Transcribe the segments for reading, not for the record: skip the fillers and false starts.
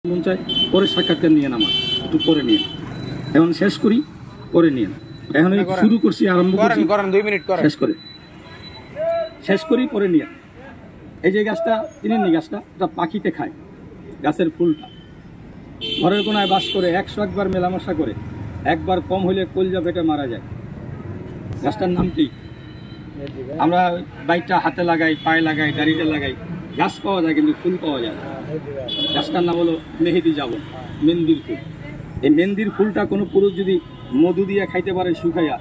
মন চায় পরে সাক্ষাৎকার নিয়ে আমার একটু পরে নিয়ে এখন শেষ করি পরে নিয়ে এখন শুরু করছি আরম্ভ করছি 2 মিনিট করেন শেষ করি পরে নিয়ে এই যে গাছটা চিনেননি গাছটা এটা পাখিতে খায় গাছের ফুলটা ঘরের কোনায় বাস করে 101 বার মেলামেশা করে একবার কম হইলে কলজা পেটে মারা যায় গাছটার নাম কি আমরা বাইকটা হাতে লাগাই পায়ে লাগাই গাড়িতে লাগাই গাছ পাওয়া যায় কিন্তু ফুল পাওয়া যায় গাছটার নাম হলো মেহেদি জাবন মেহেন্দির ফুল এই মেহেন্দির ফুলটা কোনো পুরুষ যদি মধু দিয়ে খাইতে পারে শুকাইয়া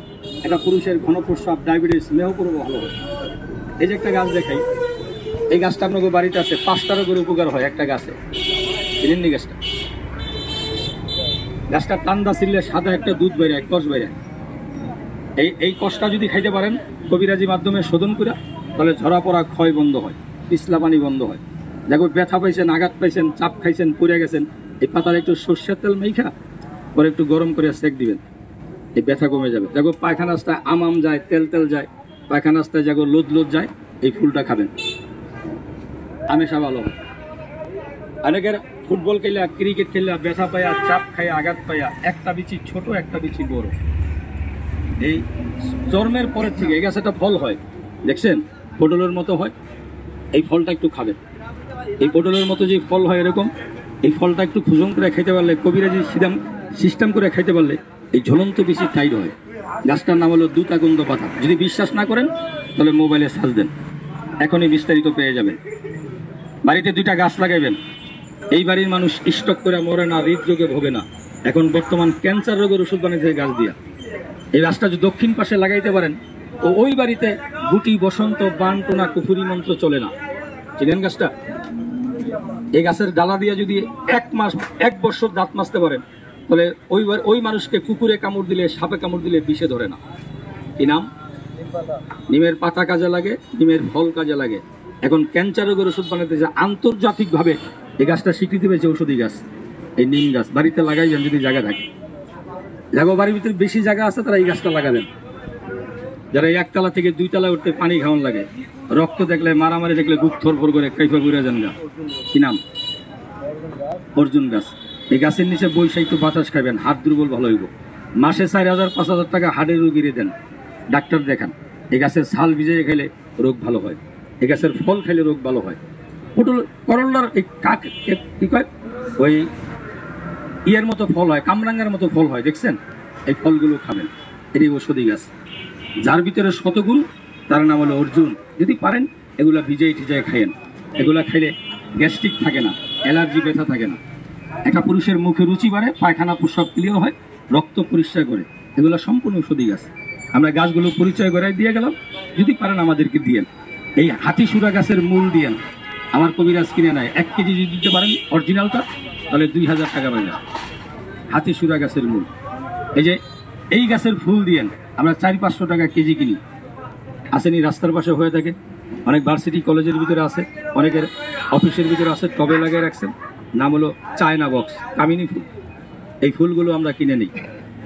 এটা পুরুষের ঘনপ্রস্রাব ডায়াবেটিস মেহপুরও ভালো হয় এই যে একটা গাছ দেখাই এই গাছটা আপনাকে বাড়িতে আছে 5টারও করে উপকার হয় একটা গাছে চিনেননি গাছটা টান্দা ছিললে সাদা একটা দুধ বেড়ে কষ বেড়ে এই কষটা যদি খাইতে পারেন কবিরাজি মাধ্যমে শোধন করে তাহলে ঝরা পড়া ক্ষয় বন্ধ হয় পিছলা পানি বন্ধ হয় দেখো ব্যথা পাইছেন আঘাত পাইছেন চাপ খাইছেন পড়ে গেছেন এই পাতার একটু সর্ষের তেল মেখা পরে একটু গরম করে সেক দিবেন এই ব্যথা কমে যাবে দেখো পায়খানা রাস্তায় আম যায় তেল তেল যায় পায়খানা রাস্তায় দেখো লোদ যায় এই ফুলটা খাবেন হামেশা ভালো হয় অনেকের ফুটবল খেলে ক্রিকেট খেলে ব্যথা পাইয়া চাপ খাইয়া আঘাত পাইয়া একটা বিচি ছোট একটা বিচি বড় এই জন্মের পরের থেকে এই গাছে একটা ফল হয় দেখছেন পটলের মতো হয় এই ফলটা একটু খাবেন এই পটলের মতো যে ফল হয় এরকম এই ফলটা একটু খুজম করে খাইতে পারলে কবিরাজি সিস্টেম করে খাইতে পারলে এই ঝুলন্ত বেশি টাইট হয় গাছটার নাম হলো দুতাগন্ধ পাতা যদি বিশ্বাস না করেন তাহলে মোবাইলে সার্চ দেন এখনই বিস্তারিত পেয়ে যাবেন বাড়িতে 2টা গাছ লাগাইবেন এই বাড়ির মানুষ স্টক করে মরে না হৃদরোগে ভোগে না এখন বর্তমান ক্যান্সার রোগের ওষুধ বানিয়েছে গাছ দিয়া এই গাছটা যদি দক্ষিণ পাশে লাগাইতে পারেন তো ওই বাড়িতে গুটি বসন্ত বান টোনা কুফুরি মন্ত্র চলে না চিনেন গাছটা এই গাছের ডালা দিয়ে যদি 1 বছর দাঁত মাজতে পারেন তাহলে ওই মানুষকে কুকুরে কামড় দিলে সাপে কামড় দিলে বিষে ধরে না কি নাম নিমের পাতা কাজে লাগে নিমের ফল কাজে লাগে এখন ক্যান্সার রোগের ওষুধ বানাতে যে আন্তর্জাতিকভাবে এই গাছটা স্বীকৃতি পেয়েছে ঔষধি গাছ এই নিম গাছ বাড়িতে লাগাইবেন যদি জায়গা থাকে দেখো বাড়ির ভিতরে বেশি জায়গা আছে তারা এই গাছটা লাগাবেন যারা 1 তলা থেকে 2 তলায় উঠতে পানি খাওয়ান লাগে রক্ত দেখলে মারামারি দেখলে বুক থরফর করে কাইফা ঘুরে যান গা কি নাম অর্জুন গাছ এই গাছের নিচে বৈশাখ একটু বাতাস খাবেন হাত দুর্বল ভালো হইব মাসে 4,000-5,000 টাকা হাড়ের রোগীরে দেন ডাক্তার দেখান এই গাছের ছাল ভিজিয়ে খেলে রোগ ভালো হয় এই গাছের ফল খাইলে রোগ ভালো হয় পটল করল্লার এই কাক কি কয় ওই ইয়ের মতো ফল হয় কামরাঙ্গার মতো ফল হয় দেখছেন এই ফলগুলো খাবেন এটি ঔষধি গাছ যার ভিতরে শতগুণ তার নাম হলো অর্জুন যদি পারেন এগুলা ভিজাই টিজাই খাইয়েন এগুলা খাইলে গ্যাস্ট্রিক থাকে না অ্যালার্জি ব্যথা থাকে না একটা পুরুষের মুখে রুচি বাড়ে পায়খানা প্রস্রাব ক্লিয়ার হয় রক্ত পরিষ্কার করে এগুলো সম্পূর্ণ ঔষধি গাছ আমরা গাছগুলো পরিচয় করে দিয়ে গেলাম যদি পারেন আমাদেরকে দিয়েন এই হাতিসুরা গাছের মূল দিয়েন আমার কবিরাজ কিনে নেয় 1 কেজি যদি দিতে পারেন অরিজিনালটা তাহলে 2,000 টাকা পাই না হাতিসুরা গাছের মূল এই যে এই গাছের ফুল দিয়েন আমরা 400-500 টাকা কেজি কিনি আসেনি রাস্তার পাশে হয়ে থাকে অনেক ভার্সিটি কলেজের ভিতরে আছে অনেকের অফিসের ভিতরে আছে টবে লাগিয়ে রাখছেন নাম হলো চায়না বক্স কামিনী ফুল এই ফুলগুলো আমরা কিনে নিই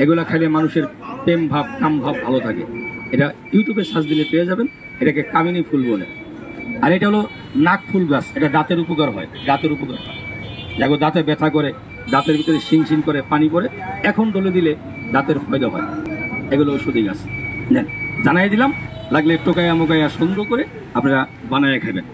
এগুলা খাইলে মানুষের প্রেম ভাব কাম ভাব ভালো থাকে এটা ইউটিউবে সার্চ দিলে পেয়ে যাবেন এটাকে কামিনী ফুল বলে আর এটা হলো নাক ফুল গাছ এটা দাঁতের উপকার হয় দাঁতের উপকার হয় দেখো দাঁতে ব্যথা করে দাঁতের ভিতরে শিং করে পানি পড়ে এখন ডলে দিলে দাঁতের ফায়দা হয় এগুলো ঔষধি গাছ নেন জানাই দিলাম লাগলে টোকাইয়া মোকাইয়া সুন্দর করে আপনারা বানায় খাবেন